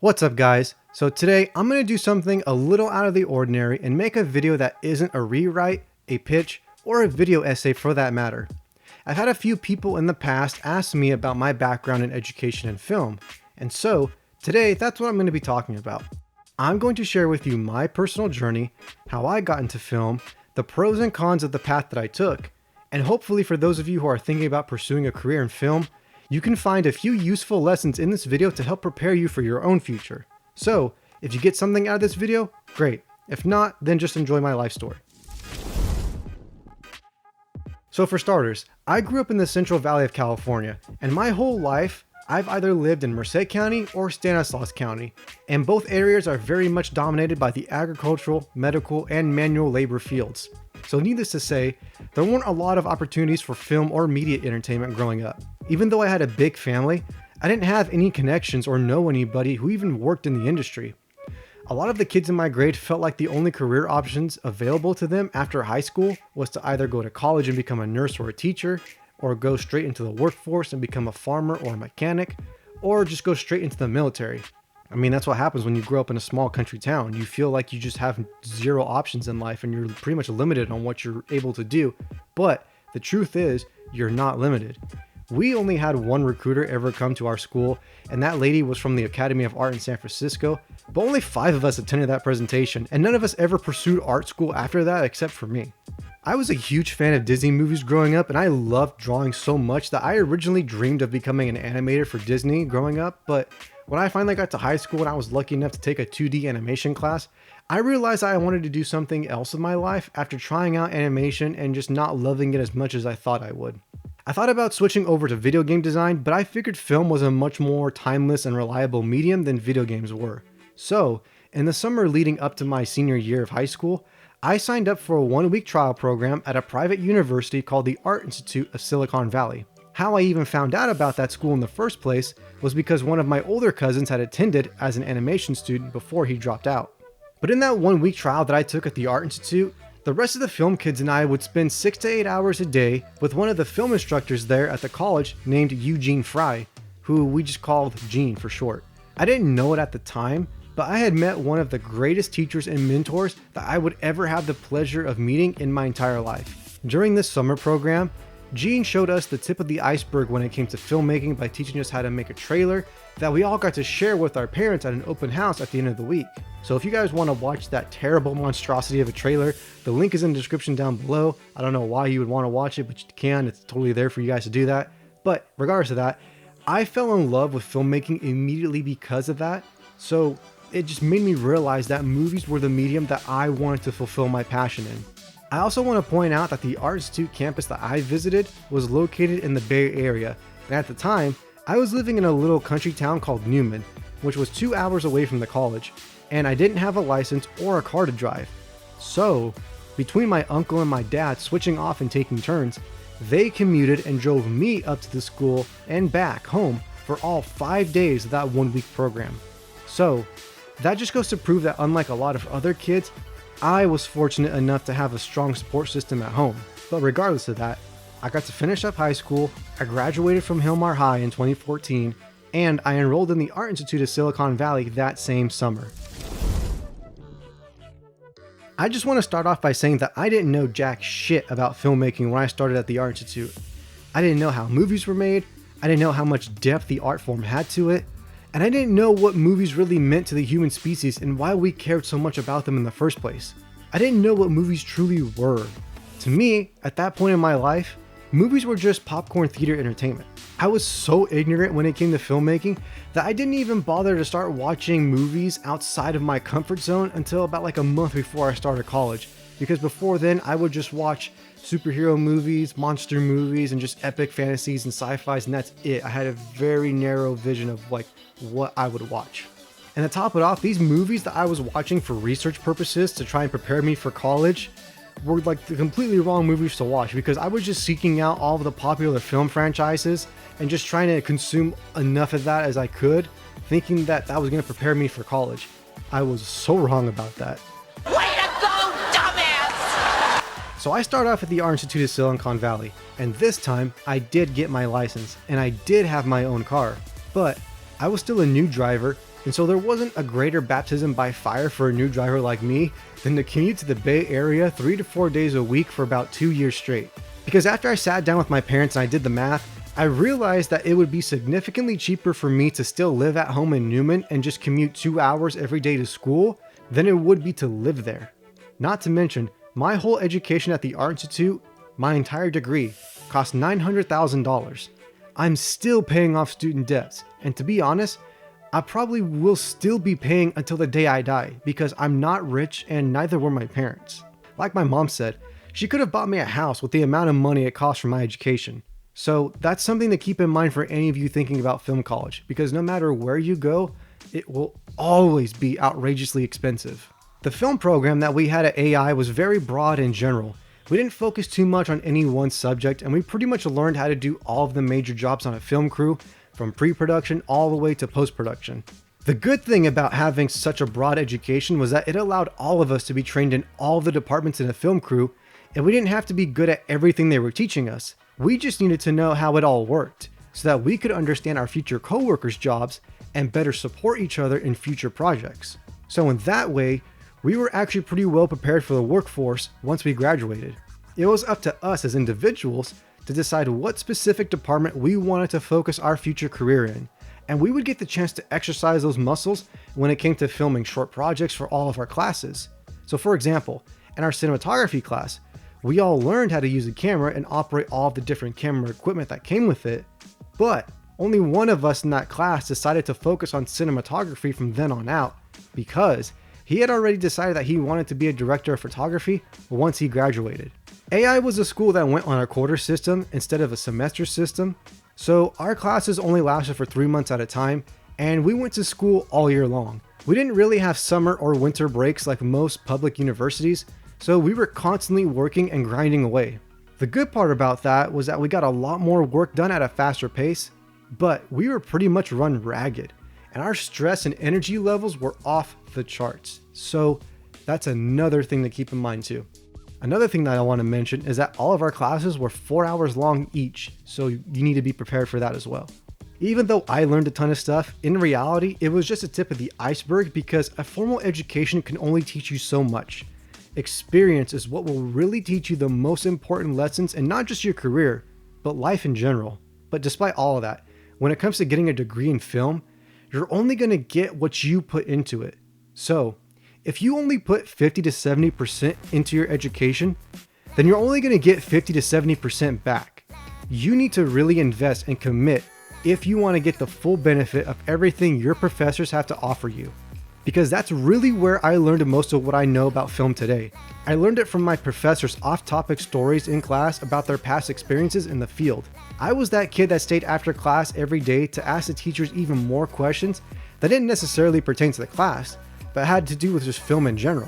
What's up guys? So today I'm going to do something a little out of the ordinary and make a video that isn't a rewrite, a pitch, or a video essay for that matter. I've had a few people in the past ask me about my background in education and film, and so today that's what I'm going to be talking about. I'm going to share with you my personal journey, how I got into film, the pros and cons of the path that I took, and hopefully for those of you who are thinking about pursuing a career in film, you can find a few useful lessons in this video to help prepare you for your own future. So, if you get something out of this video, great. If not, then just enjoy my life story. So for starters, I grew up in the Central Valley of California, and my whole life, I've either lived in Merced County or Stanislaus County, and both areas are very much dominated by the agricultural, medical, and manual labor fields. So needless to say, there weren't a lot of opportunities for film or media entertainment growing up. Even though I had a big family, I didn't have any connections or know anybody who even worked in the industry. A lot of the kids in my grade felt like the only career options available to them after high school was to either go to college and become a nurse or a teacher, or go straight into the workforce and become a farmer or a mechanic, or just go straight into the military. I mean, that's what happens when you grow up in a small country town. You feel like you just have zero options in life and you're pretty much limited on what you're able to do. But the truth is, you're not limited. We only had one recruiter ever come to our school, and that lady was from the Academy of Art in San Francisco, but only 5 of us attended that presentation, and none of us ever pursued art school after that except for me. I was a huge fan of Disney movies growing up, and I loved drawing so much that I originally dreamed of becoming an animator for Disney growing up, but when I finally got to high school and I was lucky enough to take a 2D animation class, I realized I wanted to do something else in my life after trying out animation and just not loving it as much as I thought I would. I thought about switching over to video game design, but I figured film was a much more timeless and reliable medium than video games were. So, in the summer leading up to my senior year of high school, I signed up for a 1-week trial program at a private university called the Art Institute of Silicon Valley. How I even found out about that school in the first place was because one of my older cousins had attended as an animation student before he dropped out. But in that 1-week trial that I took at the Art Institute, the rest of the film kids and I would spend 6 to 8 hours a day with one of the film instructors there at the college named Eugene Fry, who we just called Gene for short. I didn't know it at the time, but I had met one of the greatest teachers and mentors that I would ever have the pleasure of meeting in my entire life. During this summer program, Gene showed us the tip of the iceberg when it came to filmmaking by teaching us how to make a trailer that we all got to share with our parents at an open house at the end of the week. So if you guys want to watch that terrible monstrosity of a trailer, the link is in the description down below. I don't know why you would want to watch it, but you can. It's totally there for you guys to do that. But regardless of that, I fell in love with filmmaking immediately because of that. So it just made me realize that movies were the medium that I wanted to fulfill my passion in. I also want to point out that the Art Institute campus that I visited was located in the Bay Area, and at the time, I was living in a little country town called Newman, which was 2 hours away from the college, and I didn't have a license or a car to drive. So, between my uncle and my dad switching off and taking turns, they commuted and drove me up to the school and back home for all 5 days of that 1-week program. So, that just goes to prove that unlike a lot of other kids, I was fortunate enough to have a strong support system at home. But regardless of that, I got to finish up high school, I graduated from Hillmar High in 2014, and I enrolled in the Art Institute of Silicon Valley that same summer. I just want to start off by saying that I didn't know jack shit about filmmaking when I started at the Art Institute. I didn't know how movies were made, I didn't know how much depth the art form had to it, and I didn't know what movies really meant to the human species and why we cared so much about them in the first place. I didn't know what movies truly were. To me, at that point in my life, movies were just popcorn theater entertainment. I was so ignorant when it came to filmmaking that I didn't even bother to start watching movies outside of my comfort zone until about like a month before I started college. Because before then, I would just watch superhero movies, monster movies, and just epic fantasies and sci-fis, and that's it. I had a very narrow vision of like what I would watch. And to top it off, these movies that I was watching for research purposes to try and prepare me for college were like the completely wrong movies to watch, because I was just seeking out all of the popular film franchises and just trying to consume enough of that as I could, thinking that that was going to prepare me for college. I was so wrong about that. Way to go, dumbass! So I started off at the Art Institute of Silicon Valley, and this time I did get my license, and I did have my own car, but I was still a new driver, And so there wasn't a greater baptism by fire for a new driver like me than to commute to the Bay Area 3 to 4 days a week for about 2 years straight. Because after I sat down with my parents and I did the math, I realized that it would be significantly cheaper for me to still live at home in Newman and just commute 2 hours every day to school than it would be to live there. Not to mention, my whole education at the Art Institute, my entire degree, cost $900,000. I'm still paying off student debts, and to be honest, I probably will still be paying until the day I die because I'm not rich and neither were my parents. Like my mom said, she could have bought me a house with the amount of money it cost for my education. So that's something to keep in mind for any of you thinking about film college, because no matter where you go, it will always be outrageously expensive. The film program that we had at AI was very broad and general. We didn't focus too much on any one subject, and we pretty much learned how to do all of the major jobs on a film crew, from pre-production all the way to post-production. The good thing about having such a broad education was that it allowed all of us to be trained in all the departments in a film crew, and we didn't have to be good at everything they were teaching us. We just needed to know how it all worked, so that we could understand our future coworkers' jobs and better support each other in future projects. So in that way, we were actually pretty well prepared for the workforce once we graduated. It was up to us as individuals to decide what specific department we wanted to focus our future career in, and we would get the chance to exercise those muscles when it came to filming short projects for all of our classes. So for example, in our cinematography class, we all learned how to use a camera and operate all of the different camera equipment that came with it, but only one of us in that class decided to focus on cinematography from then on out because he had already decided that he wanted to be a director of photography once he graduated. AI was a school that went on a quarter system instead of a semester system, so our classes only lasted for 3 months at a time, and we went to school all year long. We didn't really have summer or winter breaks like most public universities, so we were constantly working and grinding away. The good part about that was that we got a lot more work done at a faster pace, but we were pretty much run ragged, and our stress and energy levels were off the charts. So that's another thing to keep in mind too. Another thing that I want to mention is that all of our classes were 4 hours long each, so you need to be prepared for that as well. Even though I learned a ton of stuff, in reality, it was just a tip of the iceberg because a formal education can only teach you so much. Experience is what will really teach you the most important lessons in not just your career, but life in general. But despite all of that, when it comes to getting a degree in film, you're only going to get what you put into it. So, if you only put 50 to 70% into your education, then you're only going to get 50 to 70% back. You need to really invest and commit if you want to get the full benefit of everything your professors have to offer you. Because that's really where I learned most of what I know about film today. I learned it from my professors' off-topic stories in class about their past experiences in the field. I was that kid that stayed after class every day to ask the teachers even more questions that didn't necessarily pertain to the class, but had to do with just film in general.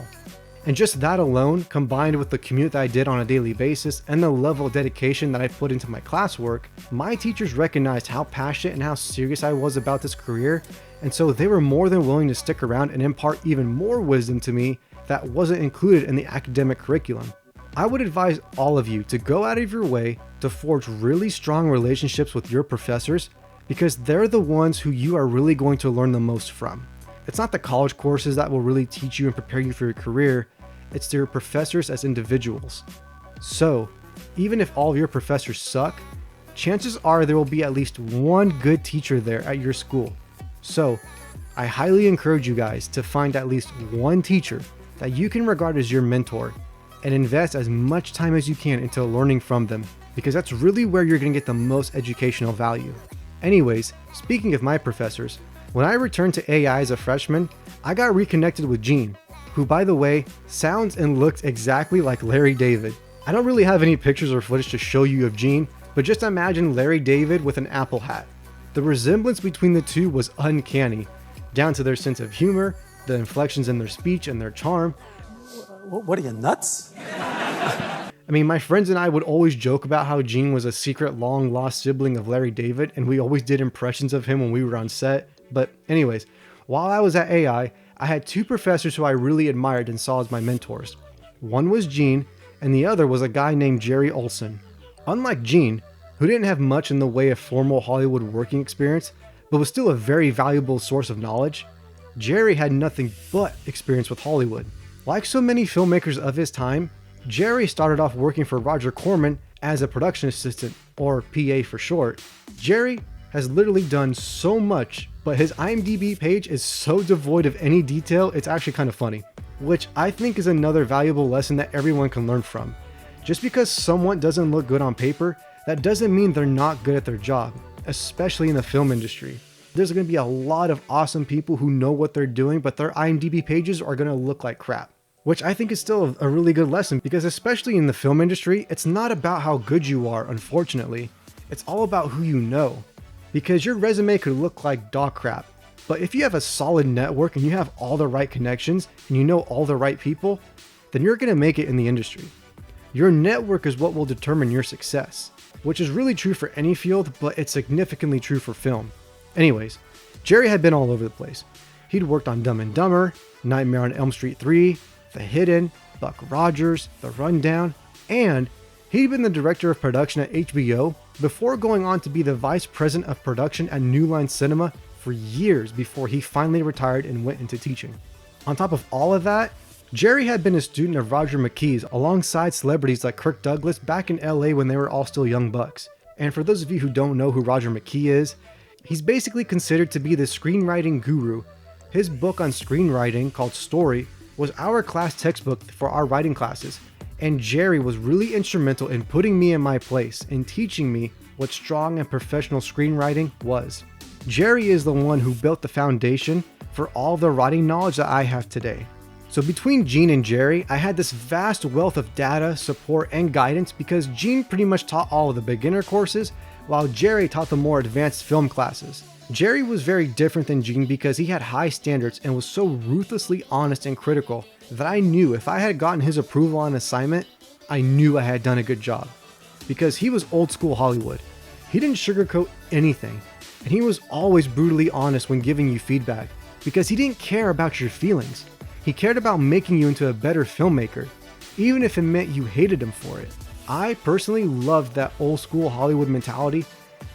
And just that alone, combined with the commute that I did on a daily basis and the level of dedication that I put into my classwork, my teachers recognized how passionate and how serious I was about this career, and so they were more than willing to stick around and impart even more wisdom to me that wasn't included in the academic curriculum. I would advise all of you to go out of your way to forge really strong relationships with your professors because they're the ones who you are really going to learn the most from. It's not the college courses that will really teach you and prepare you for your career, it's your professors as individuals. So, even if all of your professors suck, chances are there will be at least one good teacher there at your school. So, I highly encourage you guys to find at least one teacher that you can regard as your mentor and invest as much time as you can into learning from them, because that's really where you're going to get the most educational value. Anyways, speaking of my professors, when I returned to AI as a freshman, I got reconnected with Gene, who by the way, sounds and looks exactly like Larry David. I don't really have any pictures or footage to show you of Gene, but just imagine Larry David with an Apple hat. The resemblance between the two was uncanny, down to their sense of humor, the inflections in their speech and their charm. What are you, nuts? I mean, my friends and I would always joke about how Gene was a secret long-lost sibling of Larry David, and we always did impressions of him when we were on set. But anyways, while I was at AI, I had two professors who I really admired and saw as my mentors. One was Gene, and the other was a guy named Jerry Olson. Unlike Gene, who didn't have much in the way of formal Hollywood working experience, but was still a very valuable source of knowledge, Jerry had nothing but experience with Hollywood. Like so many filmmakers of his time, Jerry started off working for Roger Corman as a production assistant, or PA for short. Jerry has literally done so much, but his IMDb page is so devoid of any detail, it's actually kind of funny, which I think is another valuable lesson that everyone can learn from. Just because someone doesn't look good on paper, that doesn't mean they're not good at their job, especially in the film industry. There's going to be a lot of awesome people who know what they're doing, but their IMDb pages are going to look like crap. Which I think is still a really good lesson, because especially in the film industry, it's not about how good you are, unfortunately. It's all about who you know. Because your resume could look like dog crap, but if you have a solid network and you have all the right connections and you know all the right people, then you're going to make it in the industry. Your network is what will determine your success, which is really true for any field, but it's significantly true for film. Anyways, Jerry had been all over the place. He'd worked on Dumb and Dumber, Nightmare on Elm Street 3, The Hidden, Buck Rogers, The Rundown, and he'd been the director of production at HBO before going on to be the vice president of production at New Line Cinema for years before he finally retired and went into teaching. On top of all of that, Jerry had been a student of Roger McKee's alongside celebrities like Kirk Douglas back in LA when they were all still young bucks. And for those of you who don't know who Roger McKee is, he's basically considered to be the screenwriting guru. His book on screenwriting, called Story, was our class textbook for our writing classes, and Jerry was really instrumental in putting me in my place and teaching me what strong and professional screenwriting was. Jerry is the one who built the foundation for all the writing knowledge that I have today. So between Gene and Jerry, I had this vast wealth of data, support, and guidance because Gene pretty much taught all of the beginner courses, while Jerry taught the more advanced film classes. Jerry was very different than Gene because he had high standards and was so ruthlessly honest and critical that I knew if I had gotten his approval on an assignment, I knew I had done a good job. Because he was old school Hollywood. He didn't sugarcoat anything, and he was always brutally honest when giving you feedback because he didn't care about your feelings. He cared about making you into a better filmmaker, even if it meant you hated him for it. I personally loved that old school Hollywood mentality,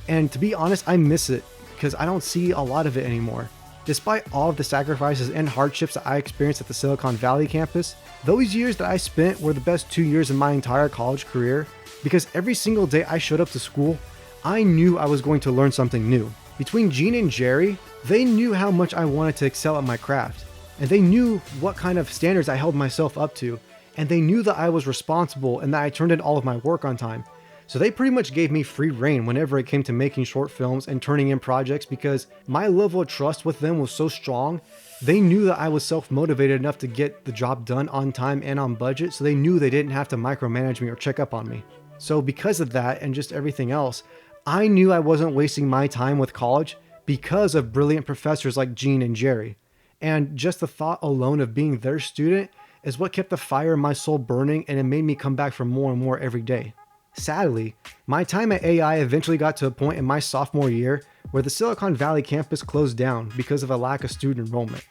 and to be honest, I miss it because I don't see a lot of it anymore. Despite all of the sacrifices and hardships that I experienced at the Silicon Valley campus, those years that I spent were the best 2 years of my entire college career because every single day I showed up to school, I knew I was going to learn something new. Between Gene and Jerry, they knew how much I wanted to excel at my craft, and they knew what kind of standards I held myself up to, and they knew that I was responsible and that I turned in all of my work on time. So they pretty much gave me free reign whenever it came to making short films and turning in projects because my level of trust with them was so strong. They knew that I was self-motivated enough to get the job done on time and on budget, so they knew they didn't have to micromanage me or check up on me. So because of that and just everything else, I knew I wasn't wasting my time with college because of brilliant professors like Gene and Jerry. And just the thought alone of being their student is what kept the fire in my soul burning, and it made me come back for more and more every day. Sadly, my time at AI eventually got to a point in my sophomore year where the Silicon Valley campus closed down because of a lack of student enrollment.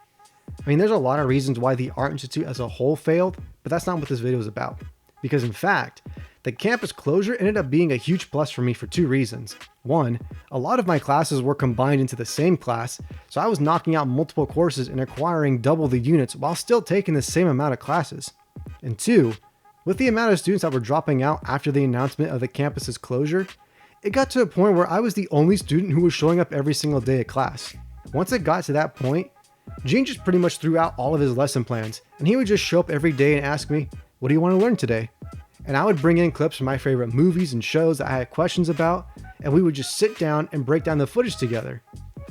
I mean, there's a lot of reasons why the Art Institute as a whole failed, but that's not what this video is about. Because in fact, the campus closure ended up being a huge plus for me for two reasons. One, a lot of my classes were combined into the same class, so I was knocking out multiple courses and acquiring double the units while still taking the same amount of classes. And two, with the amount of students that were dropping out after the announcement of the campus's closure, it got to a point where I was the only student who was showing up every single day at class. Once it got to that point, Gene just pretty much threw out all of his lesson plans, and he would just show up every day and ask me, "What do you want to learn today?" And I would bring in clips from my favorite movies and shows that I had questions about, and we would just sit down and break down the footage together.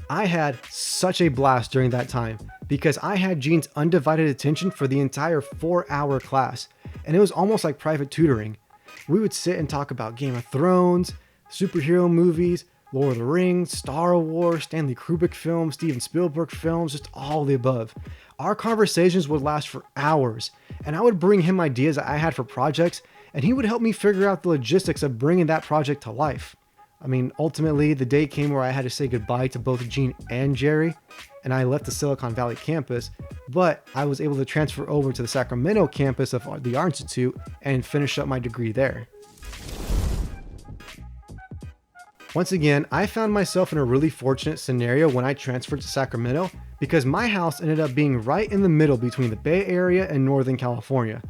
I had such a blast during that time because I had Gene's undivided attention for the entire 4-hour class, and it was almost like private tutoring. We would sit and talk about Game of Thrones, superhero movies, Lord of the Rings, Star Wars, Stanley Kubrick films, Steven Spielberg films, just all the above. Our conversations would last for hours, and I would bring him ideas that I had for projects, and he would help me figure out the logistics of bringing that project to life. I mean, ultimately, the day came where I had to say goodbye to both Gene and Jerry, and I left the Silicon Valley campus, but I was able to transfer over to the Sacramento campus of the Art Institute and finish up my degree there. Once again, I found myself in a really fortunate scenario when I transferred to Sacramento because my house ended up being right in the middle between the Bay Area and Northern California.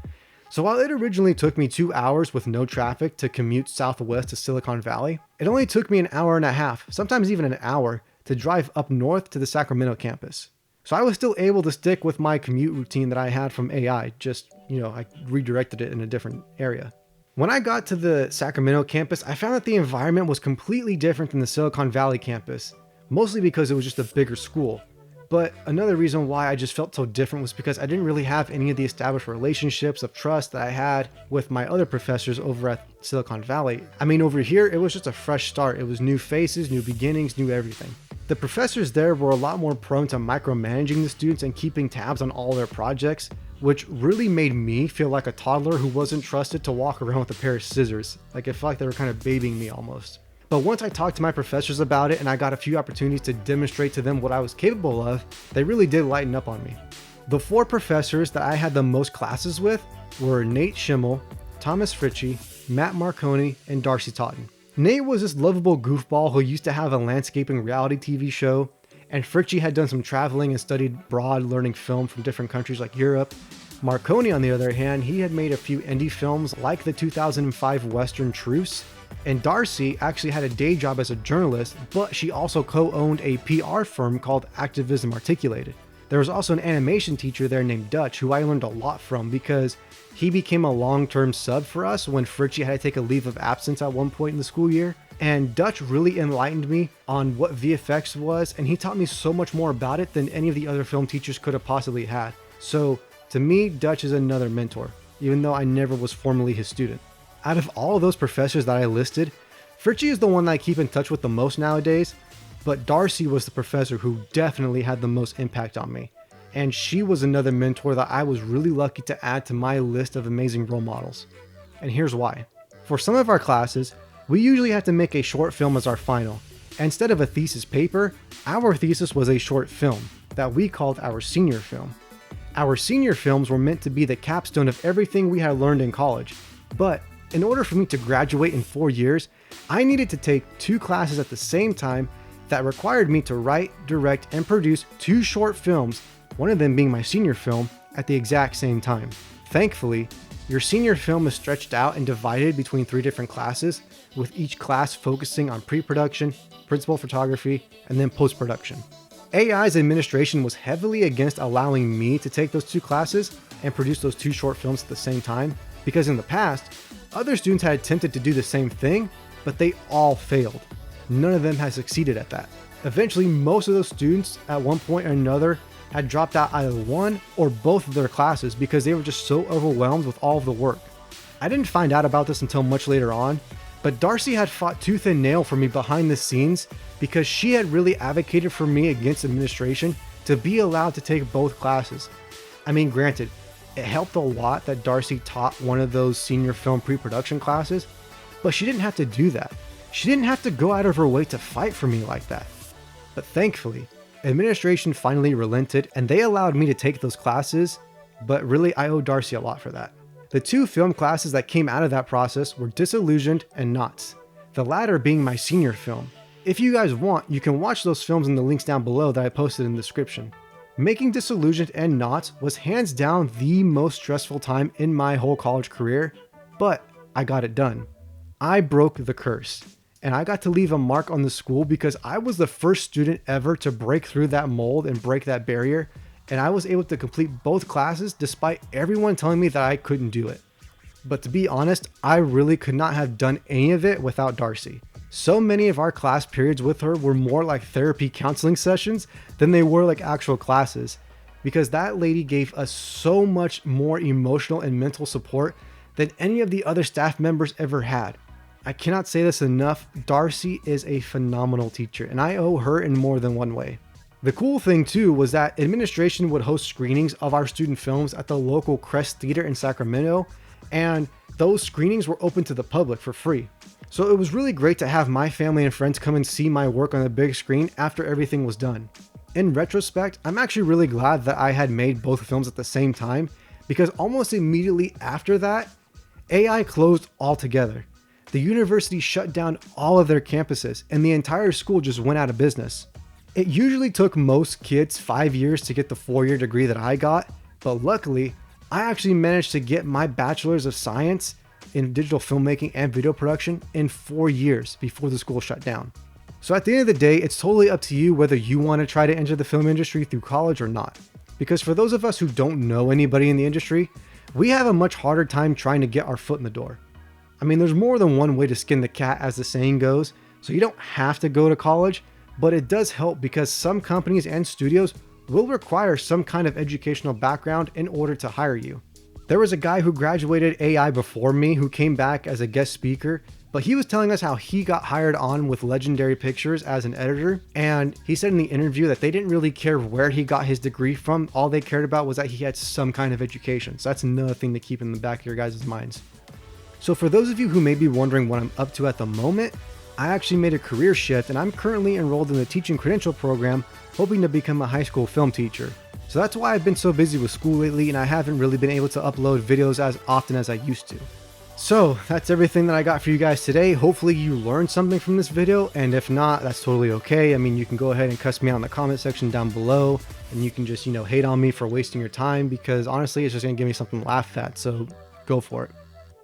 So while it originally took me 2 hours with no traffic to commute southwest to Silicon Valley, it only took me an hour and a half, sometimes even an hour, to drive up north to the Sacramento campus. So I was still able to stick with my commute routine that I had from AI, just, I redirected it in a different area. When I got to the Sacramento campus, I found that the environment was completely different than the Silicon Valley campus, mostly because it was just a bigger school. But another reason why I just felt so different was because I didn't really have any of the established relationships of trust that I had with my other professors over at Silicon Valley. I mean, over here, it was just a fresh start. It was new faces, new beginnings, new everything. The professors there were a lot more prone to micromanaging the students and keeping tabs on all their projects, which really made me feel like a toddler who wasn't trusted to walk around with a pair of scissors. Like, it felt like they were kind of babying me almost. But once I talked to my professors about it and I got a few opportunities to demonstrate to them what I was capable of, they really did lighten up on me. The 4 professors that I had the most classes with were Nate Schimmel, Thomas Fritchie, Matt Marconi, and Darcy Totten. Nate was this lovable goofball who used to have a landscaping reality TV show, and Fritchie had done some traveling and studied abroad learning film from different countries like Europe. Marconi, on the other hand, he had made a few indie films like the 2005 Western Truce. And Darcy actually had a day job as a journalist, but she also co-owned a PR firm called Activism Articulated. There was also an animation teacher there named Dutch, who I learned a lot from because he became a long-term sub for us when Fritchie had to take a leave of absence at one point in the school year. And Dutch really enlightened me on what VFX was, and he taught me so much more about it than any of the other film teachers could have possibly had. So to me, Dutch is another mentor, even though I never was formally his student. Out of all of those professors that I listed, Fritchie is the one that I keep in touch with the most nowadays, but Darcy was the professor who definitely had the most impact on me. And she was another mentor that I was really lucky to add to my list of amazing role models. And here's why. For some of our classes, we usually have to make a short film as our final. Instead of a thesis paper, our thesis was a short film that we called our senior film. Our senior films were meant to be the capstone of everything we had learned in college, but in order for me to graduate in 4 years, I needed to take 2 classes at the same time that required me to write, direct, and produce 2 short films, one of them being my senior film, at the exact same time. Thankfully, your senior film is stretched out and divided between 3 different classes, with each class focusing on pre-production, principal photography, and then post-production. AI's administration was heavily against allowing me to take those 2 classes and produce those 2 short films at the same time, because in the past, other students had attempted to do the same thing, but they all failed. None of them had succeeded at that. Eventually, most of those students at one point or another had dropped out either one or both of their classes because they were just so overwhelmed with all of the work. I didn't find out about this until much later on, but Darcy had fought tooth and nail for me behind the scenes because she had really advocated for me against administration to be allowed to take both classes. I mean, granted, it helped a lot that Darcy taught one of those senior film pre-production classes, but she didn't have to do that. She didn't have to go out of her way to fight for me like that. But thankfully, administration finally relented and they allowed me to take those classes, but really I owe Darcy a lot for that. The 2 film classes that came out of that process were Disillusioned and Knots, the latter being my senior film. If you guys want, you can watch those films in the links down below that I posted in the description. Making Disillusioned and Knots was hands down the most stressful time in my whole college career, but I got it done. I broke the curse, and I got to leave a mark on the school because I was the first student ever to break through that mold and break that barrier, and I was able to complete both classes despite everyone telling me that I couldn't do it. But to be honest, I really could not have done any of it without Darcy. So many of our class periods with her were more like therapy counseling sessions than they were like actual classes, because that lady gave us so much more emotional and mental support than any of the other staff members ever had. I cannot say this enough, Darcy is a phenomenal teacher, and I owe her in more than one way. The cool thing too was that administration would host screenings of our student films at the local Crest Theater in Sacramento, and those screenings were open to the public for free. So it was really great to have my family and friends come and see my work on the big screen after everything was done. In retrospect, I'm actually really glad that I had made both films at the same time, because almost immediately after that, AI closed altogether. the university shut down all of their campuses and the entire school just went out of business. It usually took most kids 5 years to get the 4-year degree that I got, but luckily, I actually managed to get my bachelor's of science in digital filmmaking and video production in 4 years before the school shut down. So at the end of the day, it's totally up to you whether you want to try to enter the film industry through college or not. Because for those of us who don't know anybody in the industry, we have a much harder time trying to get our foot in the door. I mean, there's more than one way to skin the cat, as the saying goes, so you don't have to go to college, but it does help because some companies and studios will require some kind of educational background in order to hire you. There was a guy who graduated AI before me who came back as a guest speaker, but he was telling us how he got hired on with Legendary Pictures as an editor, and he said in the interview that they didn't really care where he got his degree from. All they cared about was that he had some kind of education. So that's another thing to keep in the back of your guys' minds. So for those of you who may be wondering what I'm up to at the moment, I actually made a career shift and I'm currently enrolled in the teaching credential program, hoping to become a high school film teacher. So that's why I've been so busy with school lately and I haven't really been able to upload videos as often as I used to. So that's everything that I got for you guys today. Hopefully you learned something from this video, and if not, that's totally okay. I mean, you can go ahead and cuss me out in the comment section down below, and you can just, hate on me for wasting your time, because honestly, it's just gonna give me something to laugh at, so go for it.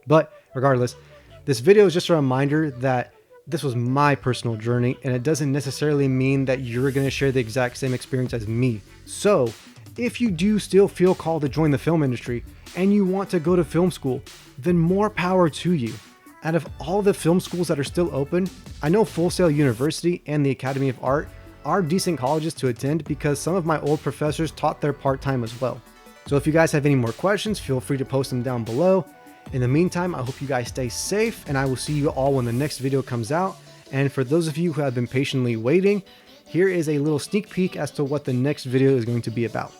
But regardless, this video is just a reminder that this was my personal journey, and it doesn't necessarily mean that you're gonna share the exact same experience as me. So if you do still feel called to join the film industry, and you want to go to film school, then more power to you. Out of all the film schools that are still open, I know Full Sail University and the Academy of Art are decent colleges to attend because some of my old professors taught there part-time as well. So if you guys have any more questions, feel free to post them down below. In the meantime, I hope you guys stay safe, and I will see you all when the next video comes out. And for those of you who have been patiently waiting, here is a little sneak peek as to what the next video is going to be about.